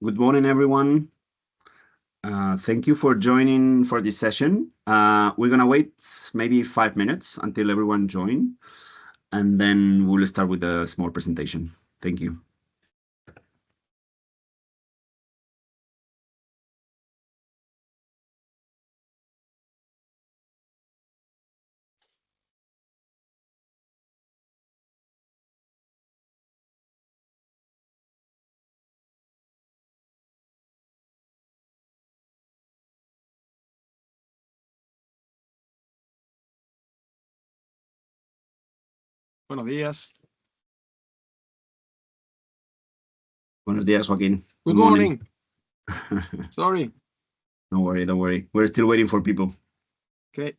Good morning, everyone. Thank you for joining for this session. We're gonna wait maybe 5 minutes until everyone join, and then we'll start with a small presentation. Thank you. Buenos días. Buenos días, Joaquin. Good morning. Sorry. Don't worry, don't worry. We're still waiting for people. Okay.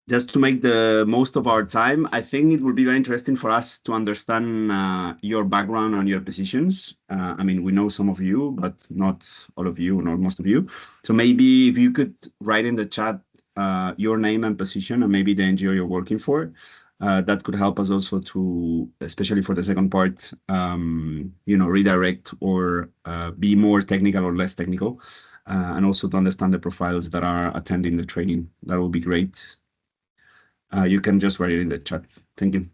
Just to make the most of our time, I think it will be very interesting for us to understand your background and your positions. I mean, we know some of you, but not all of you, nor most of you. So maybe if you could write in the chat your name and position, and maybe the NGO you're working for, that could help us also to, especially for the second part, redirect or be more technical or less technical, and also to understand the profiles that are attending the training. That would be great. You can just write it in the chat. Thank you.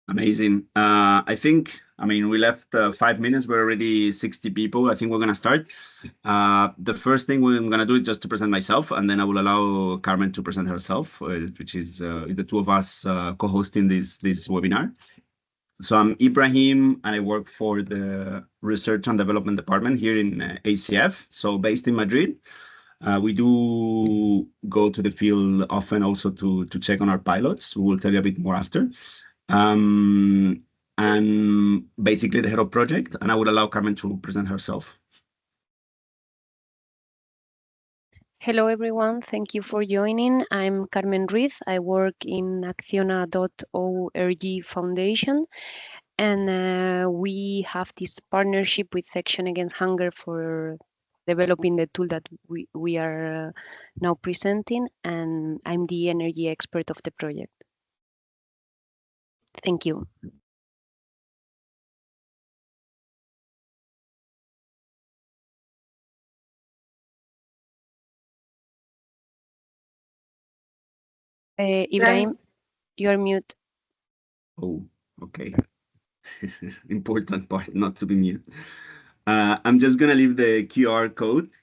Amazing. I mean, we left 5 minutes. We're already 60 people. I think we're going to start. The first thing I'm going to do is just to present myself, and then I will allow Carmen to present herself, which is the two of us co-hosting this webinar. So I'm Ibrahim, and I work for the Research and Development Department here in ACF, so based in Madrid. We do go to the field often also to check on our pilots. We will tell you a bit more after. And basically the head of project, and I would allow Carmen to present herself. Hello, everyone. Thank you for joining. I'm Carmen Ruiz. I work in Acciona.org Foundation, and we have this partnership with Action Against Hunger for developing the tool that we are now presenting, and I'm the energy expert of the project. Thank you. Ibrahim, you are mute. Oh, okay. important part, not to be mute. I'm just gonna leave the QR code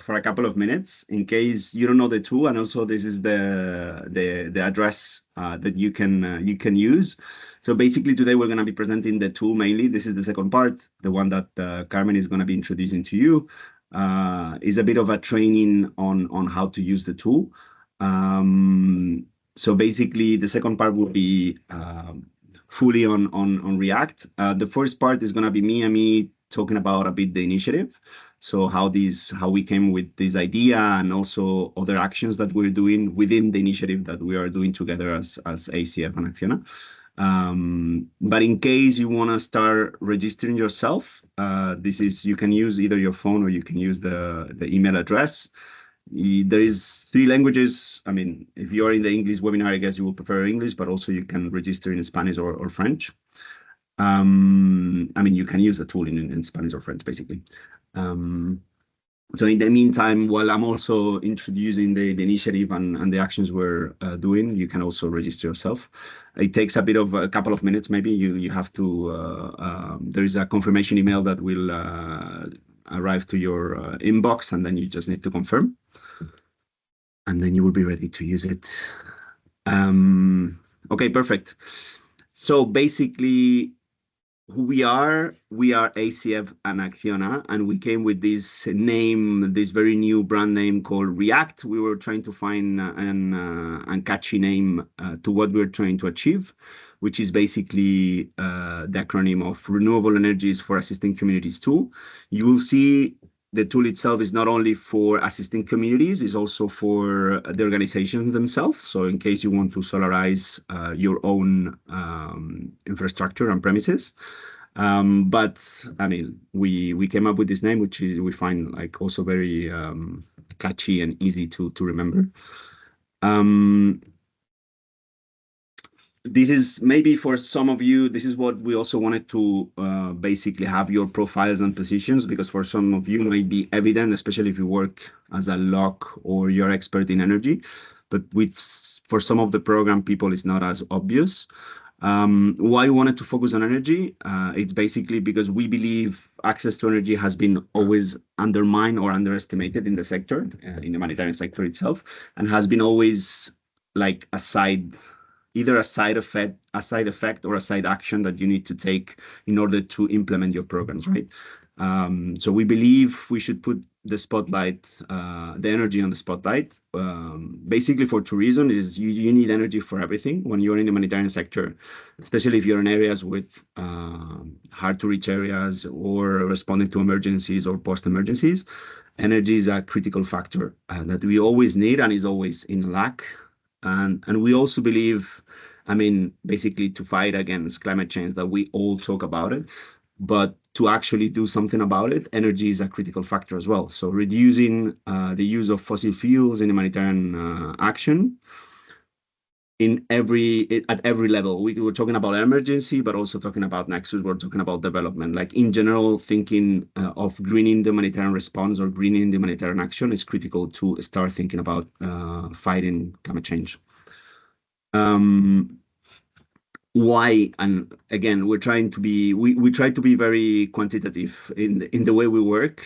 for a couple of minutes in case you don't know the tool, and also this is the address that you can use. So basically today we're gonna be presenting the tool mainly. This is the second part, the one that Carmen is gonna be introducing to you. Is a bit of a training on how to use the tool. So basically the second part will be fully on React. The first part is gonna be me talking about a bit the initiative. So how we came with this idea, and also other actions that we're doing within the initiative that we are doing together as ACF and Acciona. But in case you want to start registering yourself, you can use either your phone or you can use the email address. There is 3 languages. I mean, if you're in the English webinar, I guess you will prefer English, but also you can register in Spanish or French. I mean, you can use the tool in Spanish or French, basically. So in the meantime, while I'm also introducing the initiative and the actions we're doing, you can also register yourself. It takes a couple of minutes, maybe. You have to, there is a confirmation email that will arrive to your inbox, and then you just need to confirm. And then you will be ready to use it. Okay, perfect. So basically, who we are ACF and Acciona, and we came with this name, this very new brand name called React. We were trying to find an catchy name to what we're trying to achieve, which is basically the acronym of Renewable Energies for Assisting Communities tool. You will see the tool itself is not only for assisting communities, it's also for the organizations themselves. So in case you want to solarize your own infrastructure and premises. But I mean, we came up with this name, which we find like also very catchy and easy to remember. This is maybe for some of you, this is what we also wanted to basically have your profiles and positions, because for some of you it might be evident, especially if you work as a LOC or you're expert in energy, but for some of the program people, it's not as obvious. Why we wanted to focus on energy? It's basically because we believe access to energy has been always undermined or underestimated in the sector, in the humanitarian sector itself, and has been always like either a side effect or a side action that you need to take in order to implement your programs, right? So we believe we should put the spotlight, the energy on the spotlight, basically for 2 reasons. Is you need energy for everything when you're in the humanitarian sector, especially if you're in areas with hard to reach areas or responding to emergencies or post-emergencies. Energy is a critical factor that we always need and is always in lack. And we also believe, I mean, basically to fight against climate change, that we all talk about it, but to actually do something about it, energy is a critical factor as well. So reducing the use of fossil fuels in humanitarian action at every level. We were talking about emergency, but also talking about Nexus, we're talking about development. Like in general, thinking of greening the humanitarian response or greening the humanitarian action is critical to start thinking about fighting climate change. Why? And again, we try to be very quantitative in the way we work.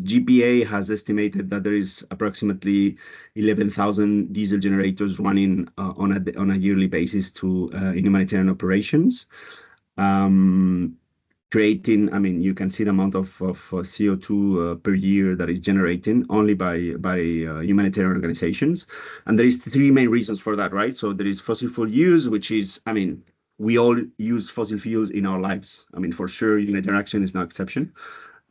GPA has estimated that there is approximately 11,000 diesel generators running on a yearly basis in humanitarian operations. Creating, I mean, you can see the amount of CO2 per year that is generating only by humanitarian organizations. And there is 3 main reasons for that, right? So there is fossil fuel use, which is, I mean, we all use fossil fuels in our lives. I mean, for sure, humanitarian action is no exception.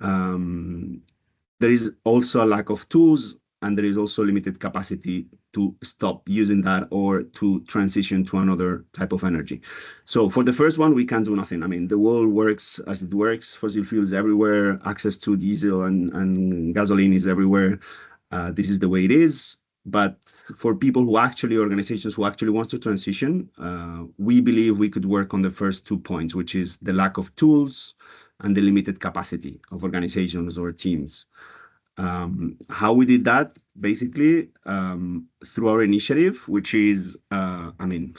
There is also a lack of tools, and there is also limited capacity to stop using that or to transition to another type of energy. So for the first one, we can't do nothing. I mean, the world works as it works. Fossil fuels everywhere. Access to diesel and gasoline is everywhere. This is the way it is. But for organizations who actually want to transition, we believe we could work on the first 2 points, which is the lack of tools and the limited capacity of organizations or teams. How we did that, basically, through our initiative, which is, I mean,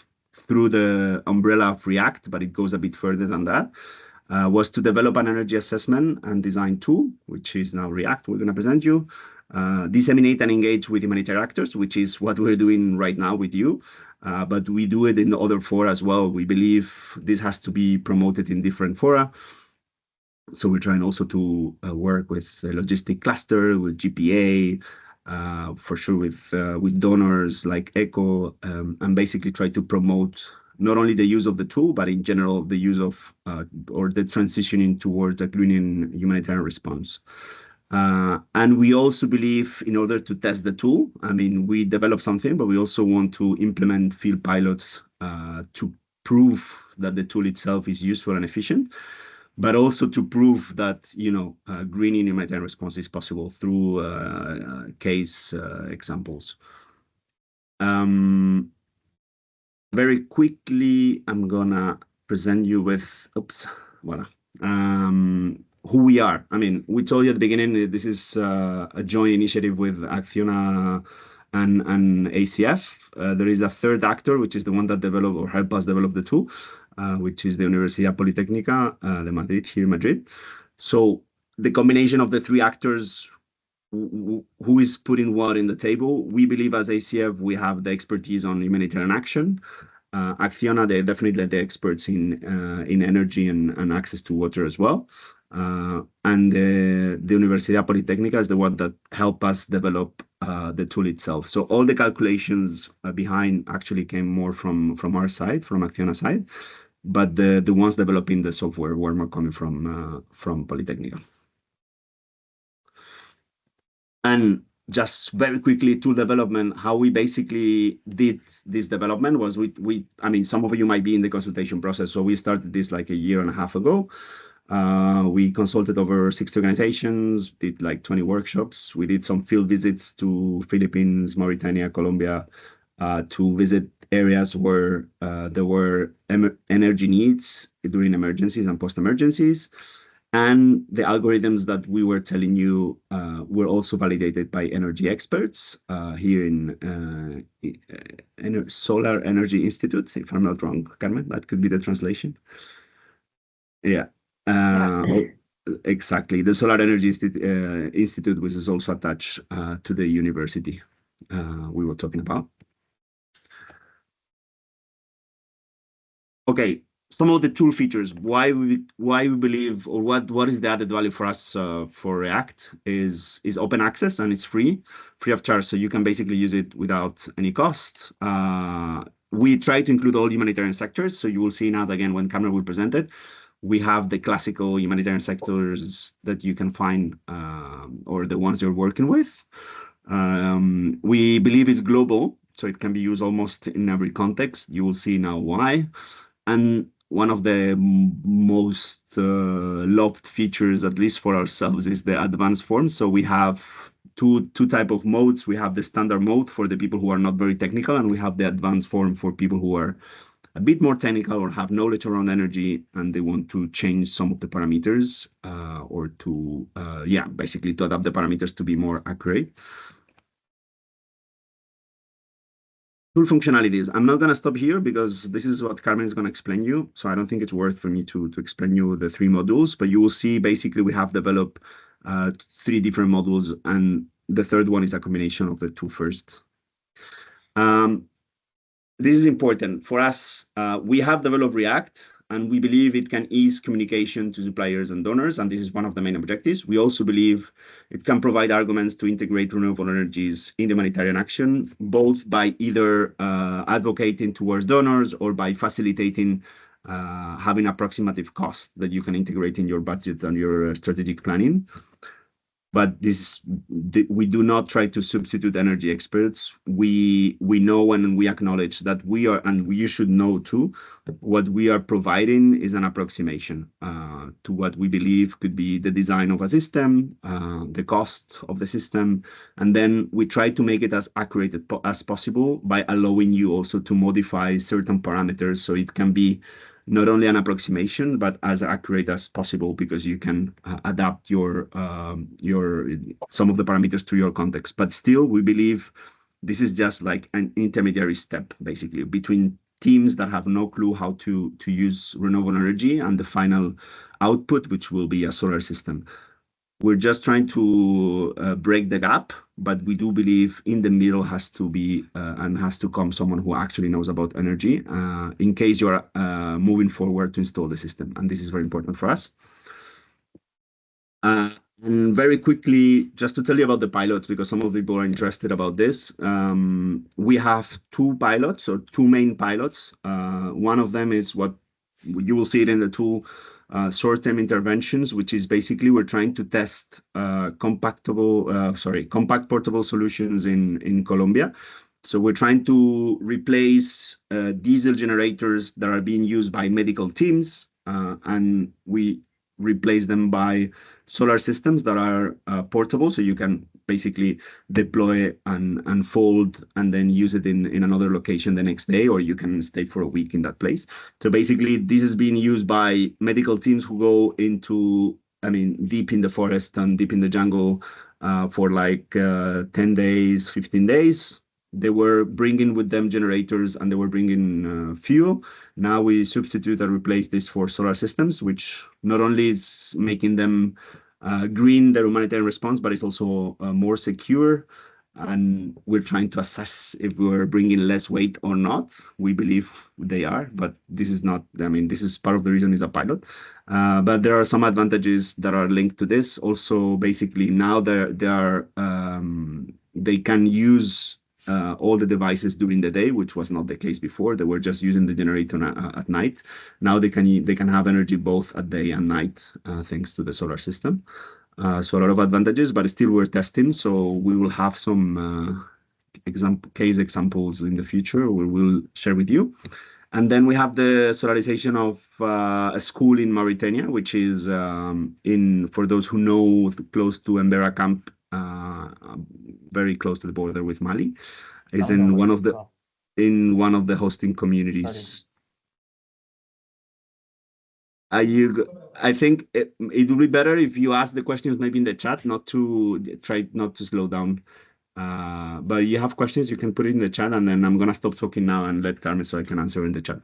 through the umbrella of React, but it goes a bit further than that, was to develop an energy assessment and design tool, which is now React. We're going to present you. Disseminate and engage with humanitarian actors, which is what we're doing right now with you. But we do it in other fora as well. We believe this has to be promoted in different fora. So we're trying also to work with the logistic cluster, with GPA, for sure with donors like ECHO, and basically try to promote not only the use of the tool, but in general, the use of or the transitioning towards a green humanitarian response. And we also believe in order to test the tool, I mean, we develop something, but we also want to implement field pilots to prove that the tool itself is useful and efficient, but also to prove that, greening humanitarian response is possible through case examples. Very quickly, I'm gonna present you with, voila. Who we are. I mean, we told you at the beginning, this is a joint initiative with Acciona and ACF. There is a third actor, which is the one that developed or helped us develop the tool, which is the Universidad Politécnica de Madrid, here in Madrid. So the combination of the three actors, who is putting what in the table? We believe as ACF, we have the expertise on humanitarian action. Acciona, they're definitely the experts in energy and access to water as well. And the Universidad Politécnica is the one that helped us develop the tool itself. So all the calculations behind actually came more from our side, from Acciona side, but the ones developing the software were more coming from Politécnica. And just very quickly, tool development, how we basically did this development was I mean, some of you might be in the consultation process. So we started this like a year and a half ago. We consulted over 60 organizations, did like 20 workshops. We did some field visits to Philippines, Mauritania, Colombia, to visit areas where there were energy needs during emergencies and post-emergencies. And the algorithms that we were telling you were also validated by energy experts here in Solar Energy Institute, if I'm not wrong, Carmen, that could be the translation. Yeah. Exactly. The Solar Energy Institute, which is also attached to the university we were talking about. Okay. Some of the tool features, why we believe, or what is the added value for us for React is open access, and it's free of charge. So you can basically use it without any cost. We try to include all humanitarian sectors. So you will see now again when Cameron will present it, we have the classical humanitarian sectors that you can find, or the ones you're working with. We believe it's global, so it can be used almost in every context. You will see now why. And one of the most loved features, at least for ourselves, is the advanced form. So we have two type of modes. We have the standard mode for the people who are not very technical, and we have the advanced form for people who are a bit more technical or have knowledge around energy, and they want to change some of the parameters or to, basically to adapt the parameters to be more accurate. Tool functionalities. I'm not going to stop here because this is what Carmen is going to explain you. So I don't think it's worth for me to explain you the three modules, but you will see basically we have developed 3 different modules, and the third one is a combination of the two first. This is important for us. We have developed React, and we believe it can ease communication to suppliers and donors, and this is one of the main objectives. We also believe it can provide arguments to integrate renewable energies in humanitarian action, both by either advocating towards donors or by facilitating having approximative cost that you can integrate in your budget and your strategic planning. But we do not try to substitute energy experts. We know and we acknowledge that we are, and you should know too, what we are providing is an approximation to what we believe could be the design of a system, the cost of the system, and then we try to make it as accurate as possible by allowing you also to modify certain parameters so it can be not only an approximation, but as accurate as possible, because you can adapt your some of the parameters to your context. But still, we believe this is just like an intermediary step, basically, between teams that have no clue how to use renewable energy, and the final output, which will be a solar system. We're just trying to break the gap, but we do believe in the middle has to be and has to come someone who actually knows about energy in case you're moving forward to install the system. And this is very important for us. And very quickly, just to tell you about the pilots, because some of the people are interested about this. We have two pilots, or two main pilots. One of them is what you will see it in the tool, short-term interventions, which is basically we're trying to test compact portable solutions in Colombia. So we're trying to replace diesel generators that are being used by medical teams, and we replace them by solar systems that are portable, so you can basically deploy and fold and then use it in another location the next day, or you can stay for a week in that place. So basically, this is being used by medical teams who go into, deep in the forest and deep in the jungle for like 10 days, 15 days. They were bringing with them generators and they were bringing fuel. Now we substitute and replace this for solar systems, which not only is making them green, the humanitarian response, but it's also more secure. And we're trying to assess if we're bringing less weight or not. We believe they are, but this is not, this is part of the reason it's a pilot. But there are some advantages that are linked to this. Also, basically now they can use all the devices during the day, which was not the case before. They were just using the generator at night. Now they can have energy both at day and night, thanks to the solar system. So a lot of advantages, but still we're testing. So we will have some case examples in the future we will share with you. And then we have the solarization of a school in Mauritania, which is for those who know, close to Embera camp, very close to the border with Mali, is in one of the hosting communities. I think it would be better if you ask the questions maybe in the chat, not to slow down. But you have questions, you can put it in the chat, and then I'm gonna stop talking now and let Carmen so I can answer in the chat.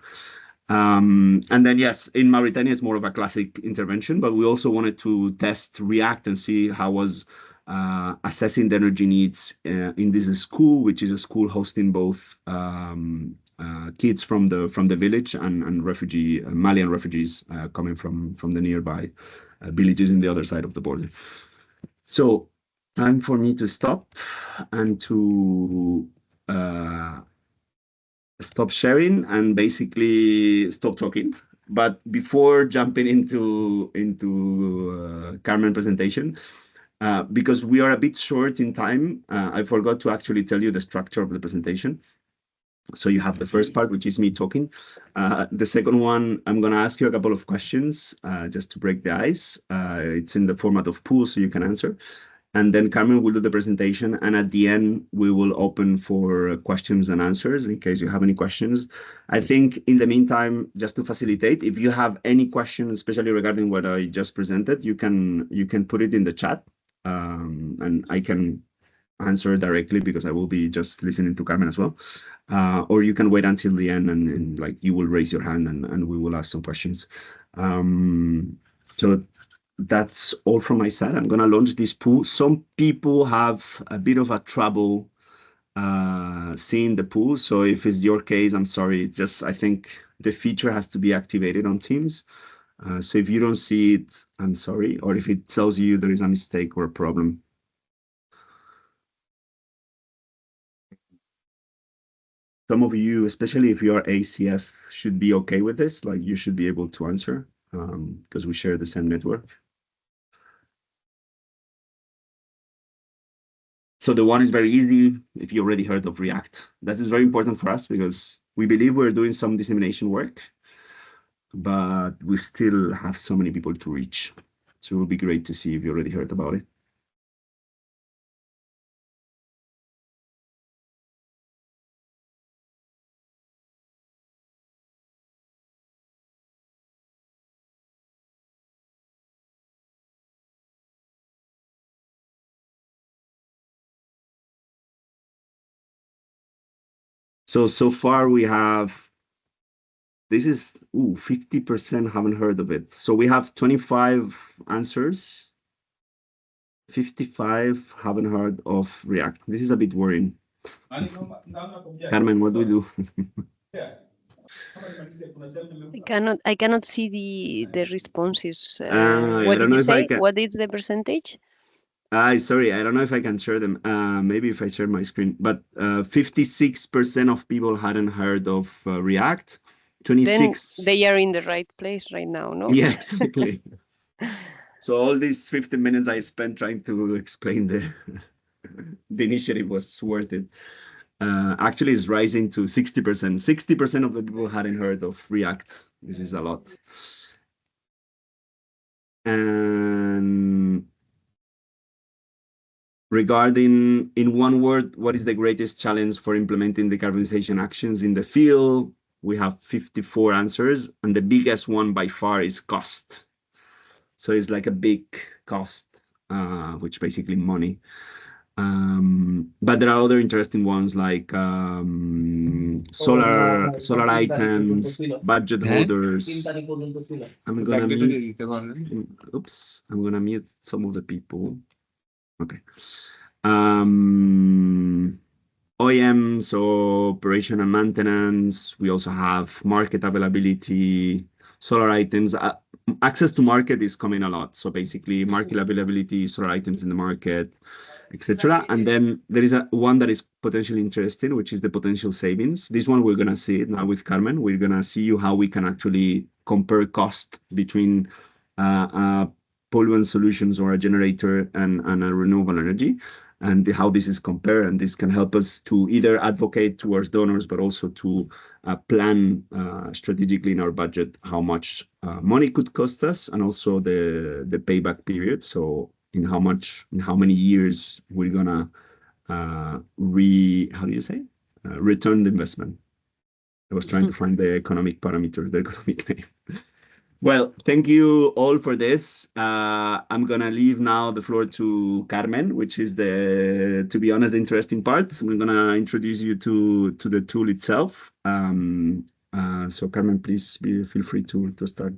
And then yes, in Mauritania it's more of a classic intervention, but we also wanted to test React and see how was assessing the energy needs in this school, which is a school hosting both kids from the village and Malian refugees coming from the nearby villages in the other side of the border. So time for me to stop and to stop sharing and basically stop talking. But before jumping into Carmen presentation, because we are a bit short in time, I forgot to actually tell you the structure of the presentation. So you have the first part, which is me talking. The second one, I'm going to ask you a couple of questions just to break the ice. It's in the format of pool, so you can answer. And then Carmen will do the presentation. And at the end, we will open for questions and answers in case you have any questions. I think in the meantime, just to facilitate, if you have any questions, especially regarding what I just presented, you can put it in the chat. And I can answer directly because I will be just listening to Carmen as well. Or you can wait until the end and like you will raise your hand and we will ask some questions. So that's all from my side. I'm gonna launch this pool. Some people have a bit of a trouble seeing the pool. So if it's your case, I'm sorry. It's just I think the feature has to be activated on Teams. So if you don't see it, I'm sorry. Or if it tells you there is a mistake or a problem. Some of you, especially if you are ACF, should be okay with this. Like you should be able to answer because we share the same network. So the one is very easy if you already heard of React. That is very important for us because we believe we're doing some dissemination work, but we still have so many people to reach. So it would be great to see if you already heard about it. So far we have This is 50% haven't heard of it. So we have 25 answers. 55 haven't heard of React. This is a bit worrying. Carmen, what do we do? I cannot see the responses. I What don't did know you if I say? can. What is the percentage? Sorry, I don't know if I can share them. Maybe if I share my screen, but 56% of people hadn't heard of React. 26. Then they are in the right place right now, no? Yeah, exactly. So all these 15 minutes I spent trying to explain the initiative was worth it. Actually, it's rising to 60%. 60% of the people hadn't heard of React. This is a lot. And regarding, in one word, what is the greatest challenge for implementing decarbonization actions in the field? We have 54 answers, and the biggest one by far is cost. So it's like a big cost, which basically money. But there are other interesting ones like solar items, budget holders. I'm gonna mute. Oops, I'm gonna mute some of the people. Okay. OEM, so operation and maintenance. We also have market availability, solar items. Access to market is coming a lot. So basically market availability, solar items in the market, etc. And then there is one that is potentially interesting, which is the potential savings. This one we're going to see it now with Carmen. We're going to see how we can actually compare cost between polluant solutions or a generator and a renewable energy, and how this is compared. And this can help us to either advocate towards donors, but also to plan strategically in our budget how much money could cost us, and also the payback period. So in how many years we're gonna return the investment. I was trying to find the economic parameter, the economic name. Well, thank you all for this. I'm gonna leave now the floor to Carmen, which is to be honest, the interesting part. So I'm gonna introduce you to the tool itself. So Carmen, please feel free to start.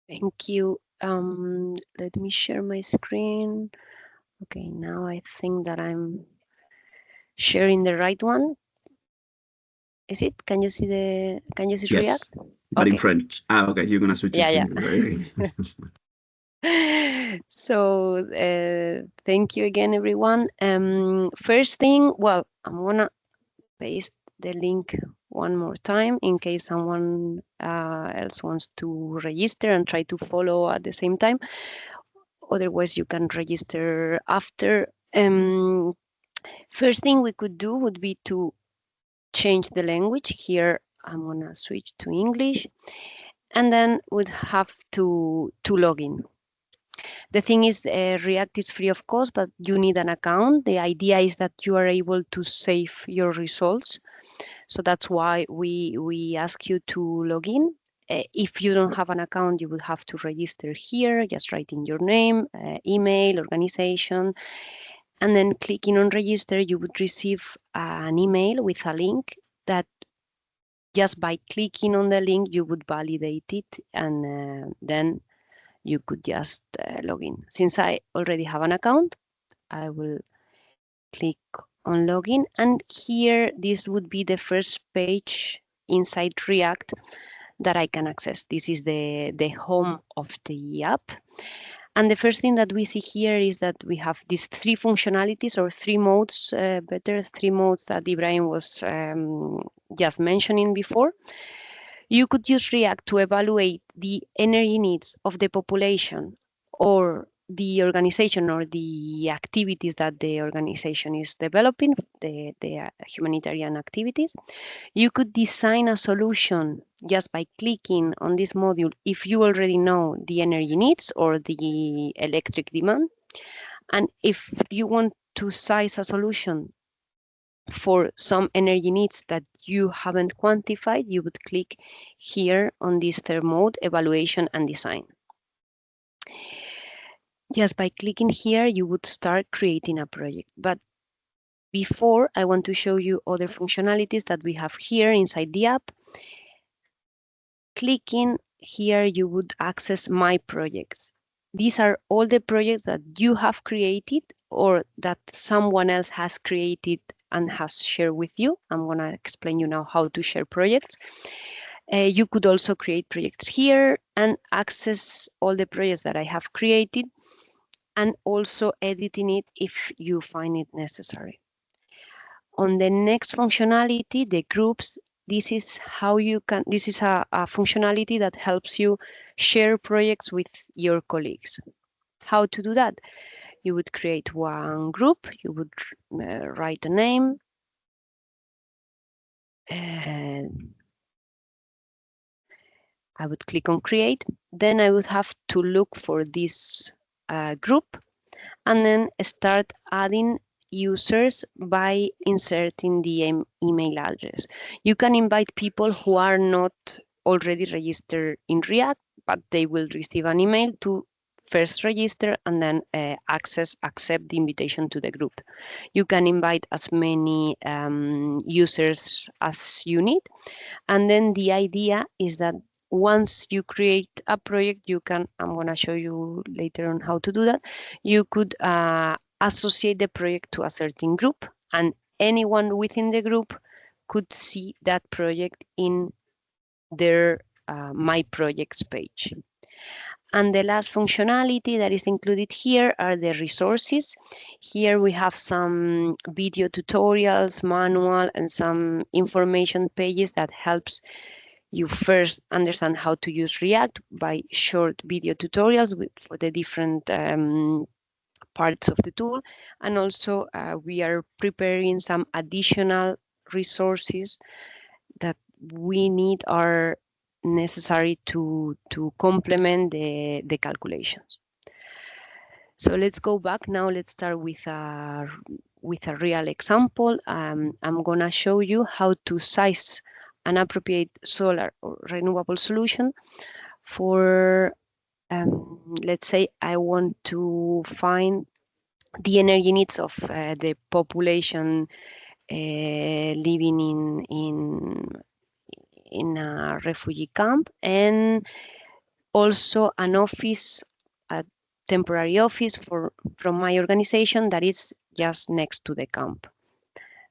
Thank you. Let me share my screen. Okay, now I think that I'm sharing the right one. Is it? Can you see Yes, React? but Okay. in French. Okay, you're gonna switch it to So thank you again, everyone. First thing, well, I'm gonna paste the link one more time in case someone else wants to register and try to follow at the same time. Otherwise, you can register after. First thing we could do would be to change the language. Here, I'm gonna switch to English, and then we'd have to log in. The thing is, React is free of cost, but you need an account. The idea is that you are able to save your results. So that's why we ask you to log in. If you don't have an account, you will have to register here, just write in your name, email, organization, and then clicking on register, you would receive an email with a link that just by clicking on the link, you would validate it, and then you could just log in. Since I already have an account, I will click on login, and here this would be the first page inside React that I can access. This is the home of the app. And the first thing that we see here is that we have these three functionalities, or three modes, three modes that Ibrahim was just mentioning before. You could use React to evaluate the energy needs of the population or the organization or the activities that the organization is developing, the humanitarian activities. You could design a solution just by clicking on this module if you already know the energy needs or the electric demand. And if you want to size a solution for some energy needs that you haven't quantified, you would click here on this third mode, evaluation and design. Just by clicking here, you would start creating a project. But before, I want to show you other functionalities that we have here inside the app. clicking here, you would access My Projects. These are all the projects that you have created or that someone else has created and has shared with you. I'm going to explain you now how to share projects. You could also create projects here and access all the projects that I have created and also editing it if you find it necessary. On the next functionality, the groups, this is how you can, this is a functionality that helps you share projects with your colleagues. How to do that? You would create one group, you would write a name, and I would click on create. Then I would have to look for this group and then start adding users by inserting the email address. You can invite people who are not already registered in React, but they will receive an email to first register and then accept the invitation to the group. You can invite as many users as you need. And then the idea is that once you create a project, you can, I'm going to show you later on how to do that, you could associate the project to a certain group, and anyone within the group could see that project in their My Projects page. And the last functionality that is included here are the resources. Here we have some video tutorials, manual, and some information pages that helps you first understand how to use React by short video tutorials for the different parts of the tool. And also we are preparing some additional resources that we need are necessary to complement the calculations. So let's go back now. Let's start with a real example. I'm going to show you how to size an appropriate solar or renewable solution for, let's say, I want to find the energy needs of the population living in a refugee camp, and also an office, a temporary office from my organization that is just next to the camp.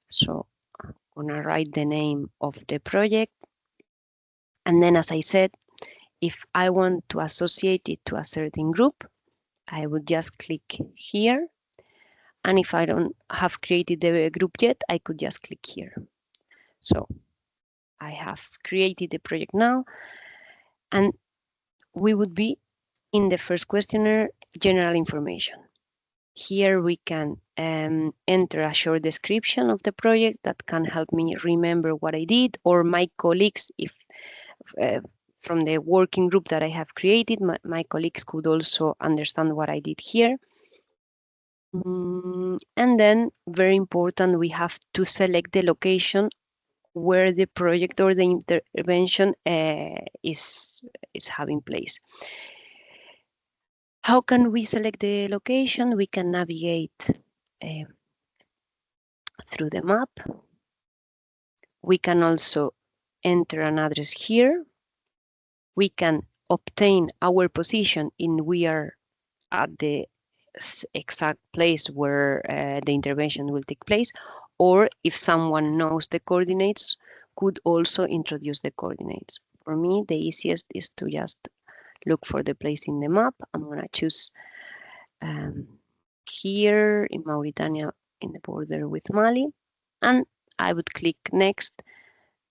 So I'm gonna write the name of the project. And then, as I said, if I want to associate it to a certain group, I would just click here. And if I don't have created the group yet, I could just click here. So I have created the project now, and we would be in the first questionnaire, general information. Here we can enter a short description of the project that can help me remember what I did, or my colleagues, if from the working group that I have created, my colleagues could also understand what I did here. And then, very important, we have to select the location where the project or the intervention is having place. How can we select the location? We can navigate through the map. We can also enter an address here. We can obtain our position in we are at the exact place where the intervention will take place, or if someone knows the coordinates, could also introduce the coordinates. For me, the easiest is to just look for the place in the map. I'm going to choose here in Mauritania in the border with Mali, and I would click next.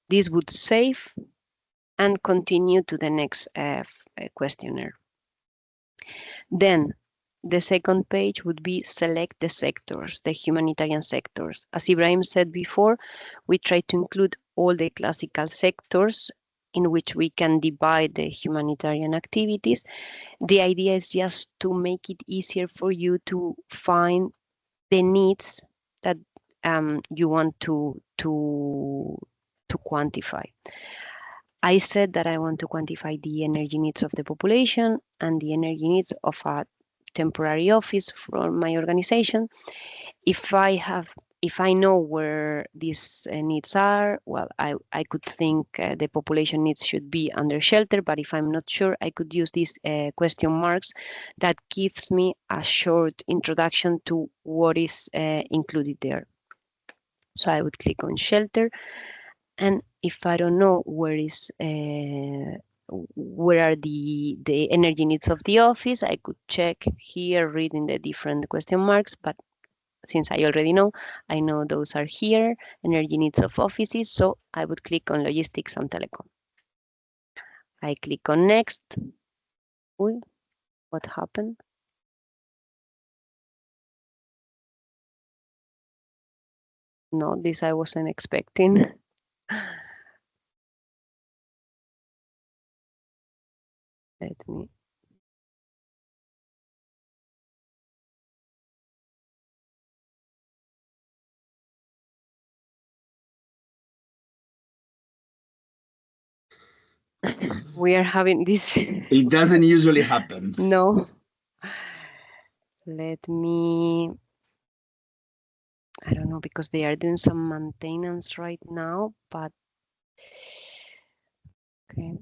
This would save and continue to the next questionnaire. Then the second page would be select the sectors, the humanitarian sectors. As Ibrahim said before, we try to include all the classical sectors in which we can divide the humanitarian activities. The idea is just to make it easier for you to find the needs that you want to quantify. I said that I want to quantify the energy needs of the population and the energy needs of a temporary office from my organization. If if I know where these needs are, well, I could think the population needs should be under shelter, but if I'm not sure, I could use these question marks that gives me a short introduction to what is included there. So I would click on shelter, and if I don't know where are the energy needs of the office, I could check here reading the different question marks, but since I already know, I know those are here, energy needs of offices, so I would click on logistics and telecom. I click on next. Ooh, what happened? No, this I wasn't expecting. Let me. We are having this. It doesn't usually happen. No. Let me. I don't know, because they are doing some maintenance right now, but okay.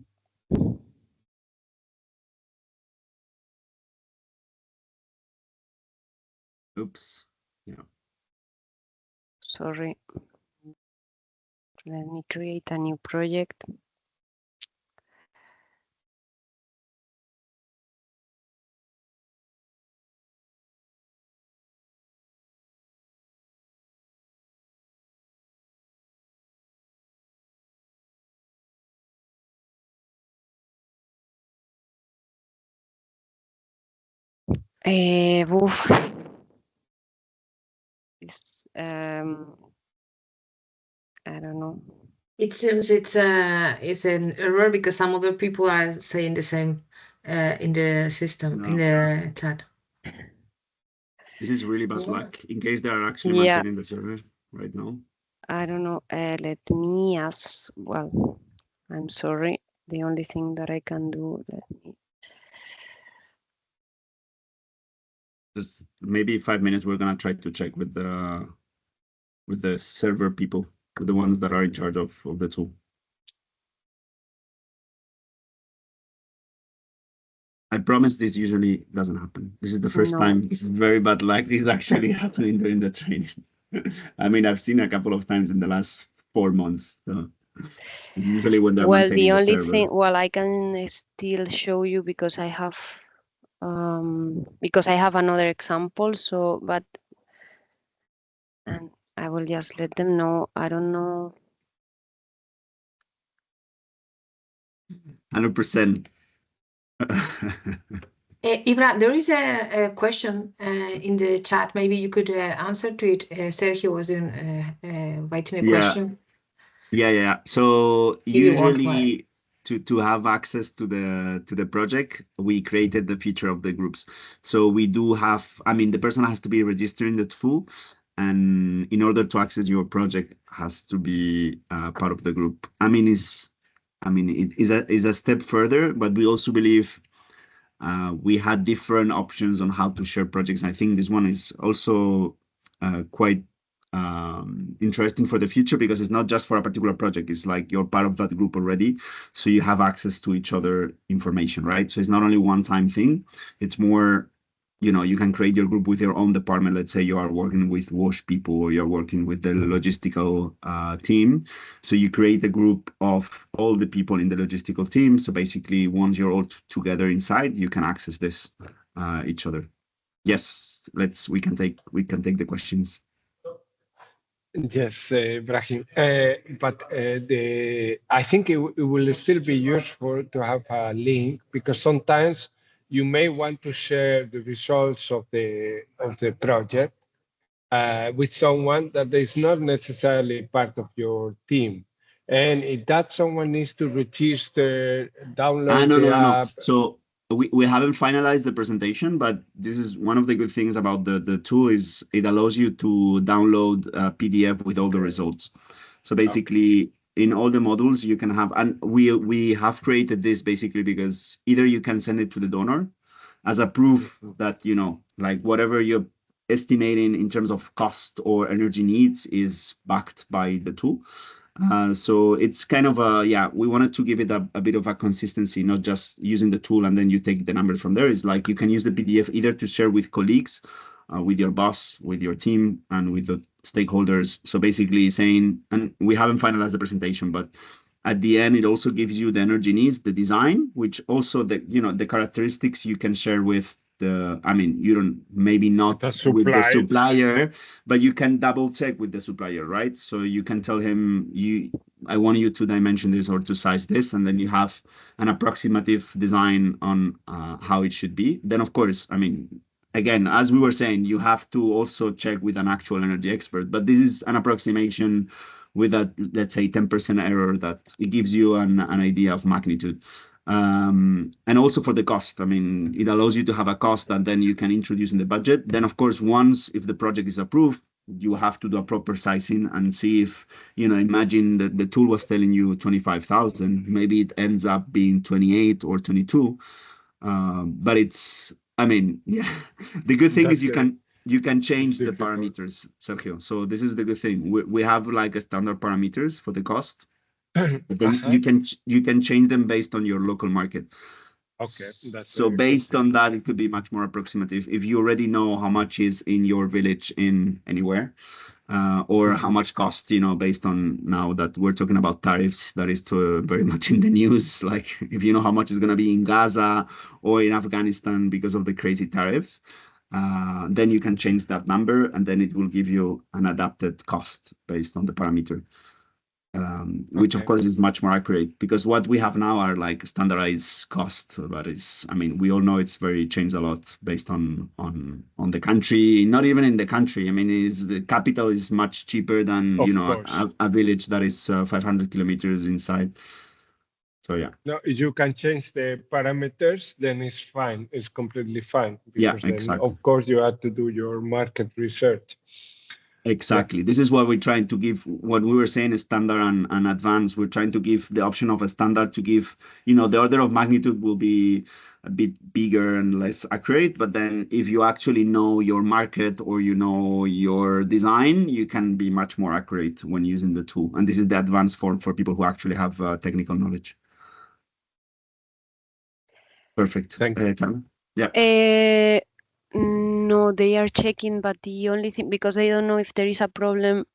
Oops. Yeah. Sorry. Let me create a new project. Oof. It's, I don't know. It seems it's an error because some other people are saying the same in the system, in the chat. This is really bad Yeah. luck, in case they are actually Yeah. maintaining the server right now. I don't know. Let me ask. Well, I'm sorry. The only thing that I can do, let me. Just maybe 5 minutes, we're gonna try to check with the server people, with the ones that are in charge of the tool. I promise this usually doesn't happen. This is the first No. time. This is very bad luck. This is actually happening during the training. I mean, I've seen a couple of times in the last 4 months. So usually when they're Well, maintaining the the only server. thing, well, I can still show you because I have another example. So, but and I will just let them know. I don't know. 100%. Ibra, there is a question in the chat. Maybe you could answer to it. Sergio was doing writing a question. Yeah. So If you want, usually to have access to the project, we created the feature of the groups. So we do have, I mean, the person has to be registered in the tool, and in order to access your project has to be part of the group. I mean, it is a step further, but we also believe we had different options on how to share projects. I think this one is also quite interesting for the future, because it's not just for a particular project. It's like you're part of that group already, so you have access to each other information, right? So it's not only one-time thing. It's more, you can create your group with your own department. Let's say you are working with wash people, or you're working with the logistical team. So you create a group of all the people in the logistical team. So basically, once you're all together inside, you can access this each other. Yes, we can take the questions. Yes, Brahim. But I think it will still be useful to have a link, because sometimes you may want to share the results of the project with someone that is not necessarily part of your team. And if that someone needs to register, download the app. So we haven't finalized the presentation, but this is one of the good things about the tool is it allows you to download a PDF with all the results. So basically, in all the modules you can have, and we have created this basically because either you can send it to the donor as a proof that, like whatever estimating in terms of cost or energy needs is backed by the tool. So it's kind of we wanted to give it a bit of a consistency, not just using the tool and then you take the numbers from there. It's like you can use the PDF either to share with colleagues, with your boss, with your team, and with the stakeholders. So basically saying, and we haven't finalized the presentation, but at the end, it also gives you the energy needs, the design, which also the characteristics you can share with you don't, maybe not with the supplier, but you can double check with the supplier, right? So you can tell him, I want you to dimension this or to size this, and then you have an approximative design on how it should be. Then of course, again, as we were saying, you have to also check with an actual energy expert, but this is an approximation with a, let's say, 10% error that it gives you an idea of magnitude. And also for the cost, it allows you to have a cost that then you can introduce in the budget. Then of course, if the project is approved, you have to do a proper sizing and see if, imagine that the tool was telling you 25,000, maybe it ends up being 28 or 22. But it's, the good thing is you can change the parameters, Sergio. So this is the good thing. We have like a standard parameters for the cost, but then you can change them based on your local market. Okay. So based on that, it could be much more approximative. If you already know how much is in your village in anywhere, or how much cost, based on now that we're talking about tariffs, that is very much in the news. Like if you know how much is going to be in Gaza or in Afghanistan because of the crazy tariffs, then you can change that number and then it will give you an adapted cost based on the parameter, which of course is much more accurate, because what we have now are like standardized cost, but we all know it's changed a lot based on the country, not even in the country. The capital is much cheaper than, a village that is 500 kilometers inside. So yeah. No, if you can change the parameters, then it's fine. It's completely fine. Because then, exactly. Of course, you have to do your market research. Exactly. Yeah. This is what we're trying to give. What we were saying is standard and advanced. We're trying to give the option of a standard to give, the order of magnitude will be a bit bigger and less accurate. But then if you actually know your market or your design, you can be much more accurate when using the tool. And this is the advanced form for people who actually have technical knowledge. Perfect. Thank you. Carmen? Yeah. No, they are checking, but the only thing, because I don't know if there is a problem.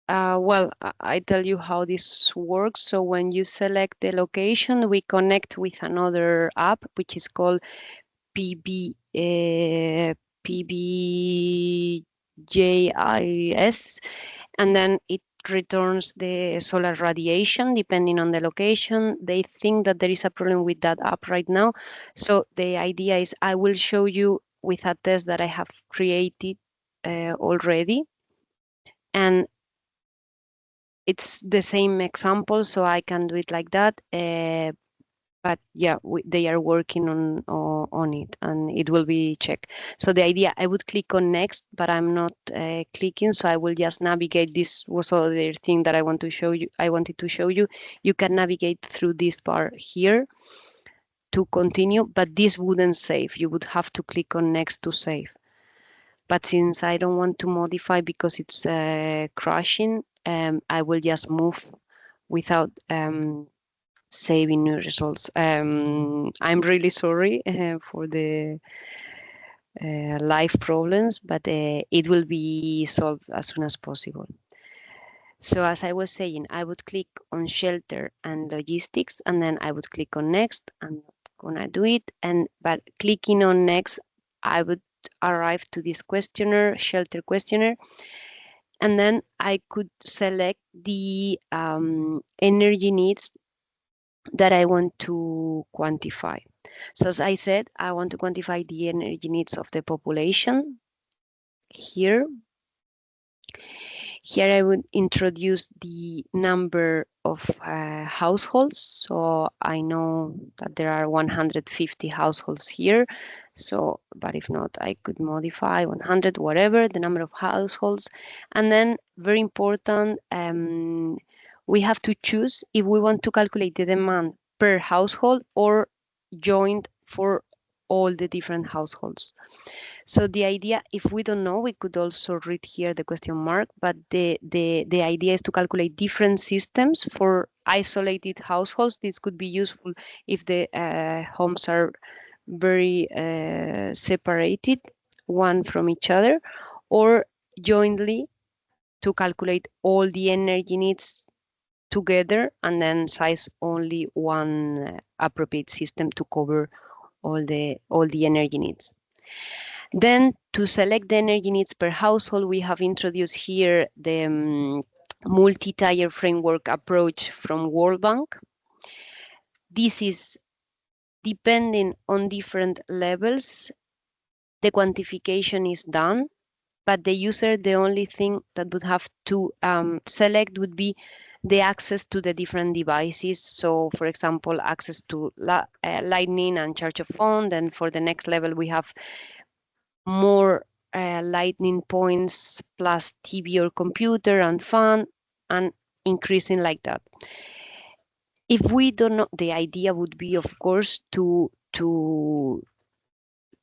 Well, I tell you how this works. So when you select the location, we connect with another app, which is called PBJIS, and then it returns the solar radiation depending on the location. They think that there is a problem with that app right now. So the idea is I will show you with a test that I have created already. And it's the same example, so I can do it like that. But yeah, they are working on it, and it will be checked. So the idea, I would click on next, but I'm not clicking, so I will just navigate. This was other thing that I wanted to show you. You can navigate through this bar here to continue, but this wouldn't save. You would have to click on next to save. But since I don't want to modify because it's crashing, I will just move without saving new results. I'm really sorry for the live problems, but it will be solved as soon as possible. So as I was saying, I would click on shelter and logistics, and then I would click on next. I'm not gonna do it, but clicking on next, I would arrive to this questionnaire, shelter questionnaire, and then I could select the energy needs that I want to quantify. So as I said, I want to quantify the energy needs of the population. Here I would introduce the number of households. So I know that there are 150 households here. So, but if not, I could modify 100, whatever, the number of households. And then very important, we have to choose if we want to calculate the demand per household or joint for all the different households. So the idea, if we don't know, we could also read here the question mark, but the idea is to calculate different systems for isolated households. This could be useful if the homes are very separated one from each other, or jointly to calculate all the energy needs together and then size only one appropriate system to cover all the energy needs. Then to select the energy needs per household, we have introduced here the multi-tier framework approach from World Bank. This is depending on different levels. The quantification is done, but the user, the only thing that would have to select would be the access to the different devices. So for example, access to Lightning and charge of phone. Then for the next level, we have more Lightning points plus TV or computer and phone, and increasing like that. If we don't know, the idea would be, of course, to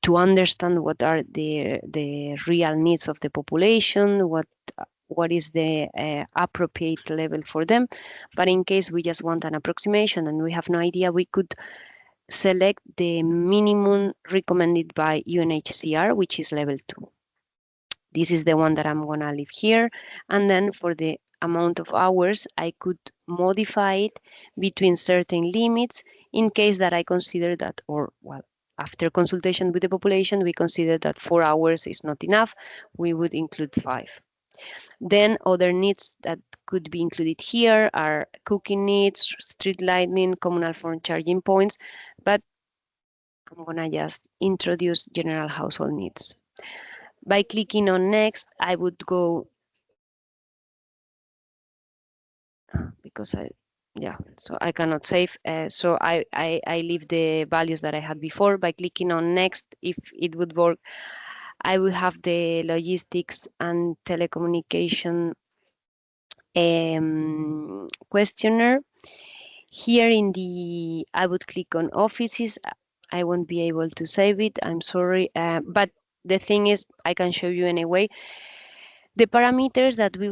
understand what are the real needs of the population, what is the appropriate level for them. But in case we just want an approximation and we have no idea, we could select the minimum recommended by UNHCR, which is level 2. This is the one that I'm gonna leave here. And then for the amount of hours, I could modify it between certain limits in case that I consider that, or well, after consultation with the population, we consider that 4 hours is not enough. We would include 5. Then other needs that could be included here are cooking needs, street lighting, communal phone charging points, but I'm gonna just introduce general household needs. By clicking on next, I would go, because so I cannot save. So I leave the values that I had before. By clicking on next, if it would work, I would have the logistics and telecommunication questionnaire. Here I would click on offices. I won't be able to save it, I'm sorry. But the thing is, I can show you anyway. The parameters that we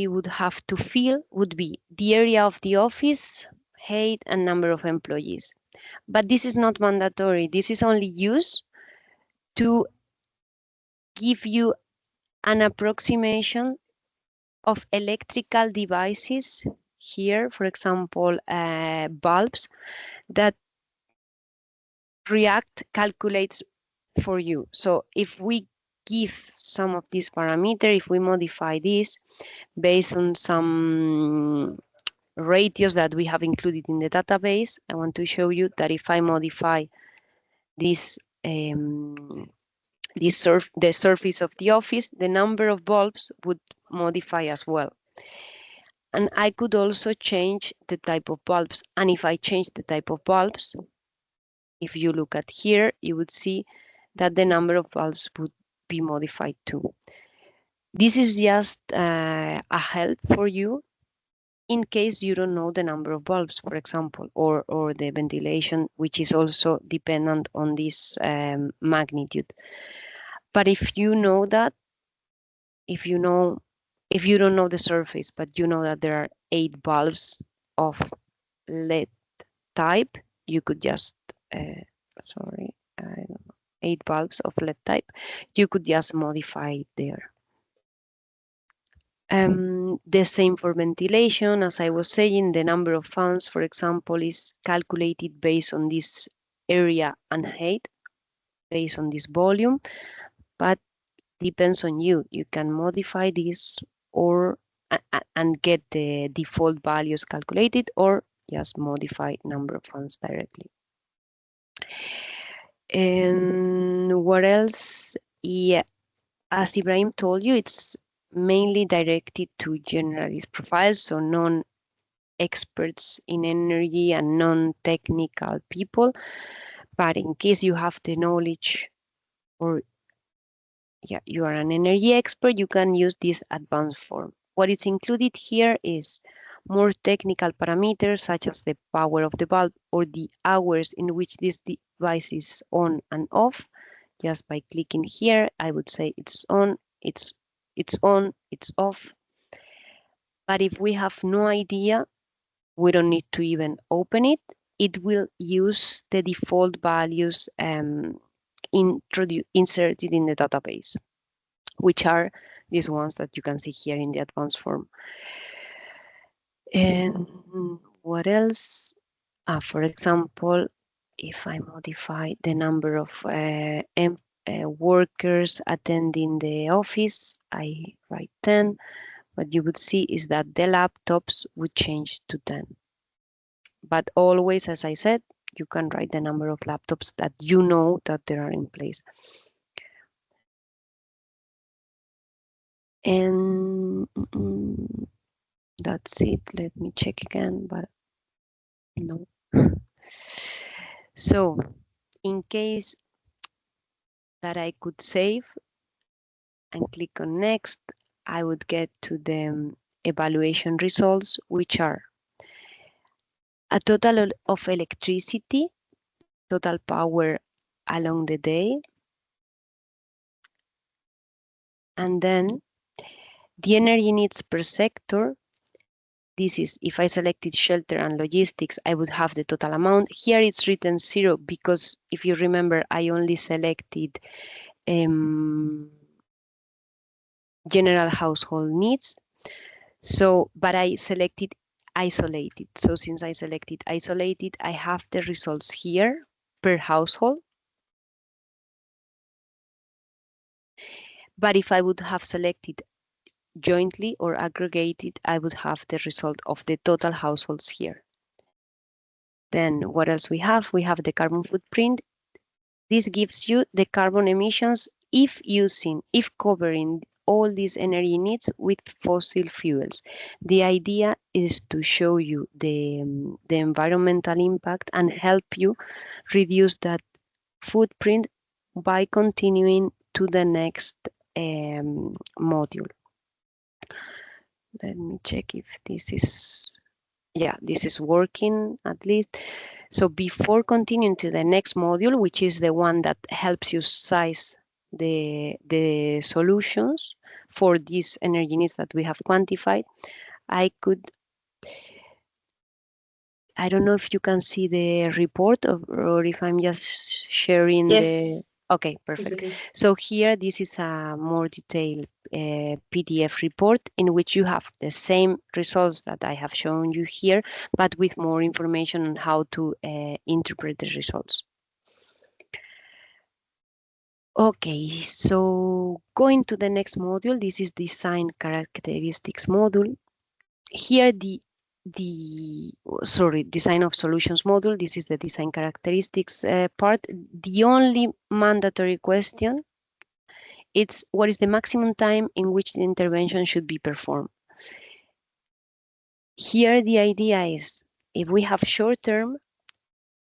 would have to fill would be the area of the office, height, and number of employees. But this is not mandatory. This is only used to give you an approximation of electrical devices. Here, for example, bulbs that React calculates for you. So if we give some of these parameters, if we modify this based on some ratios that we have included in the database, I want to show you that if I modify this, the surface of the office, the number of bulbs would modify as well. And I could also change the type of bulbs. And if I change the type of bulbs, if you look at here, you would see that the number of bulbs would be modified too. This is just a help for you in case you don't know the number of bulbs, for example, or the ventilation, which is also dependent on this magnitude. But if you know that, if you don't know the surface, but you know that there are 8 bulbs of LED type, you could just, 8 bulbs of LED type, you could just modify it there. The same for ventilation. As I was saying, the number of fans, for example, is calculated based on this area and height, based on this volume, but depends on you. You can modify this or and get the default values calculated, or just modify number of fans directly. And what else? Yeah, as Ibrahim told you, it's mainly directed to generalist profiles, so non-experts in energy and non-technical people. But in case you have the knowledge, or you are an energy expert, you can use this advanced form. What is included here is more technical parameters, such as the power of the bulb or the hours in which this device is on and off. Just by clicking here, I would say it's on, it's on, it's off. But if we have no idea, we don't need to even open it. It will use the default values inserted in the database, which are these ones that you can see here in the advanced form. And what else? For example, if I modify the number of workers attending the office, I write 10. What you would see is that the laptops would change to 10. But always, as I said, you can write the number of laptops that you know that they are in place. And that's it. Let me check again, but no. So in case that I could save and click on next, I would get to the evaluation results, which are a total of electricity, total power along the day, and then the energy needs per sector. This is if I selected shelter and logistics, I would have the total amount. Here it's written 0 because if you remember, I only selected general household needs. So, but I selected isolated. So since I selected isolated, I have the results here per household. But if I would have selected jointly or aggregated, I would have the result of the total households here. Then what else we have? We have the carbon footprint. This gives you the carbon emissions if covering all these energy needs with fossil fuels. The idea is to show you the environmental impact and help you reduce that footprint by continuing to the next module. Let me check if this is, yeah, this is working at least. So before continuing to the next module, which is the one that helps you size the solutions for these energy needs that we have quantified, I don't know if you can see the report or if I'm just sharing the. Okay, perfect. Okay. So here, this is a more detailed PDF report in which you have the same results that I have shown you here, but with more information on how to interpret the results. Okay, so going to the next module, this is design characteristics module. Here design of solutions module, this is the design characteristics part. The only mandatory question, it's what is the maximum time in which the intervention should be performed. Here the idea is if we have short term,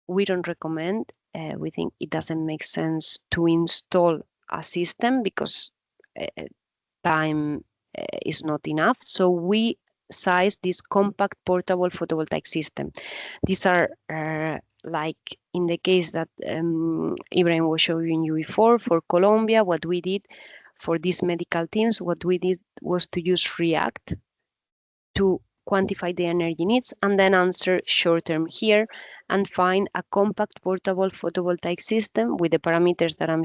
we don't recommend, we think it doesn't make sense to install a system because time is not enough. So we size this compact portable photovoltaic system. These are like in the case that Ibrahim was showing you before for Colombia, what we did for these medical teams, what we did was to use React to quantify the energy needs and then answer short term here and find a compact portable photovoltaic system with the parameters that I'm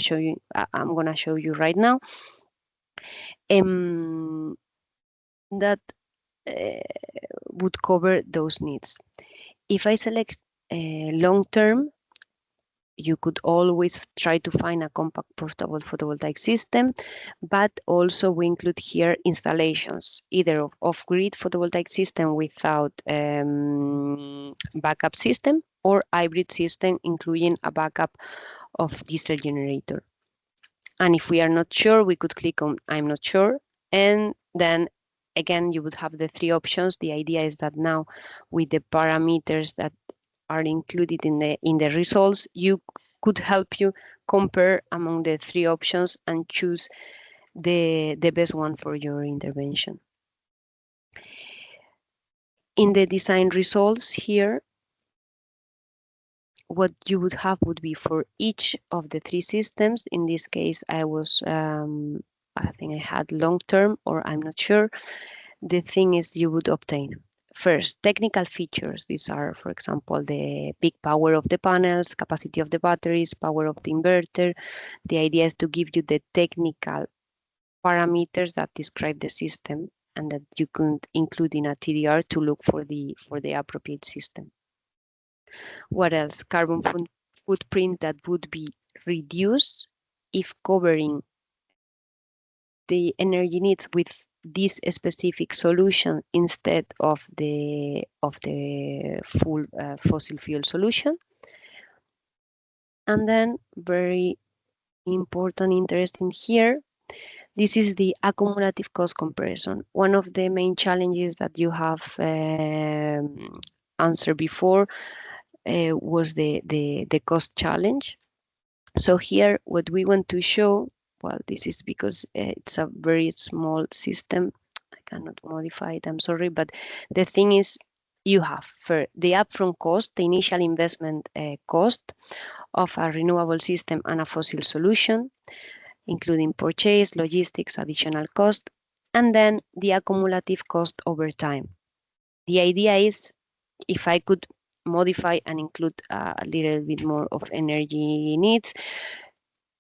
going to show you right now. That would cover those needs. If I select long term, you could always try to find a compact portable photovoltaic system, but also we include here installations, either of off-grid photovoltaic system without backup system or hybrid system, including a backup of diesel generator. And if we are not sure, we could click on I'm not sure, and then again, you would have the three options. The idea is that now with the parameters that are included in the results, you could help you compare among the three options and choose the best one for your intervention. In the design results here, what you would have would be for each of the three systems. In this case, I think I had long term, or I'm not sure. The thing is, you would obtain first technical features. These are, for example, the peak power of the panels, capacity of the batteries, power of the inverter. The idea is to give you the technical parameters that describe the system and that you could include in a TDR to look for the appropriate system. What else? Carbon footprint that would be reduced if covering the energy needs with this specific solution instead of the full fossil fuel solution. And then very important, interesting here, this is the accumulative cost comparison. One of the main challenges that you have answered before was the cost challenge. So here, what we want to show, well, this is because it's a very small system. I cannot modify it, I'm sorry, but the thing is, you have for the upfront cost, the initial investment cost of a renewable system and a fossil solution, including purchase, logistics, additional cost, and then the accumulative cost over time. The idea is, if I could modify and include a little bit more of energy needs,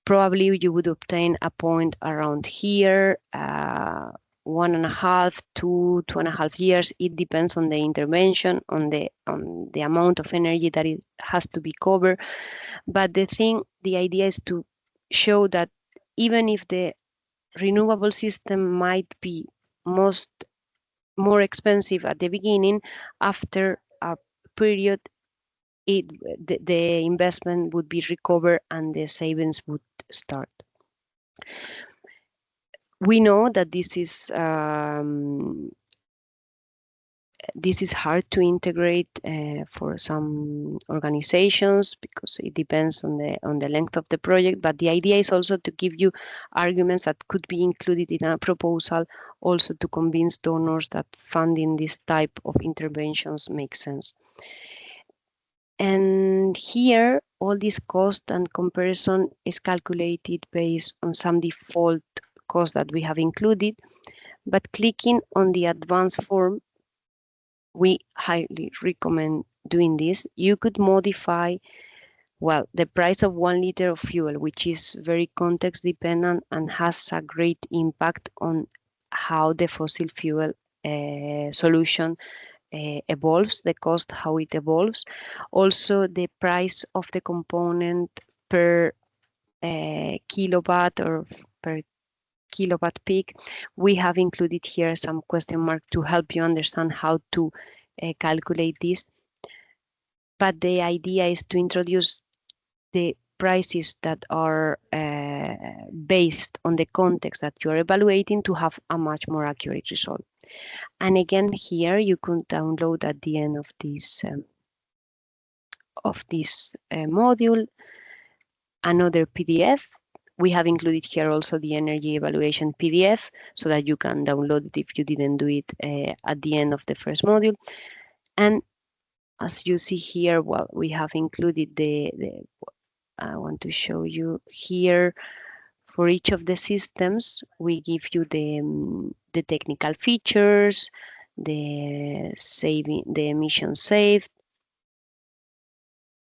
probably you would obtain a point around here, 1.5 to 2.5 years. It depends on the intervention, on the amount of energy that it has to be covered. But the idea is to show that even if the renewable system might be more expensive at the beginning, after a period, the investment would be recovered and the savings would start. We know that this is hard to integrate for some organizations because it depends on the length of the project. But the idea is also to give you arguments that could be included in a proposal, also to convince donors that funding this type of interventions makes sense. And here, all this cost and comparison is calculated based on some default cost that we have included. But clicking on the advanced form, we highly recommend doing this. You could modify, well, the price of 1 liter of fuel, which is very context dependent and has a great impact on how the fossil fuel solution evolves, the cost, how it evolves. Also, the price of the component per kilowatt or per kilowatt peak. We have included here some question mark to help you understand how to calculate this. But the idea is to introduce the prices that are based on the context that you are evaluating to have a much more accurate result. And again, here you can download at the end of this module another PDF. We have included here also the energy evaluation PDF so that you can download it if you didn't do it at the end of the first module. And as you see here, well, we have included I want to show you here, for each of the systems, we give you the technical features, the emission saved.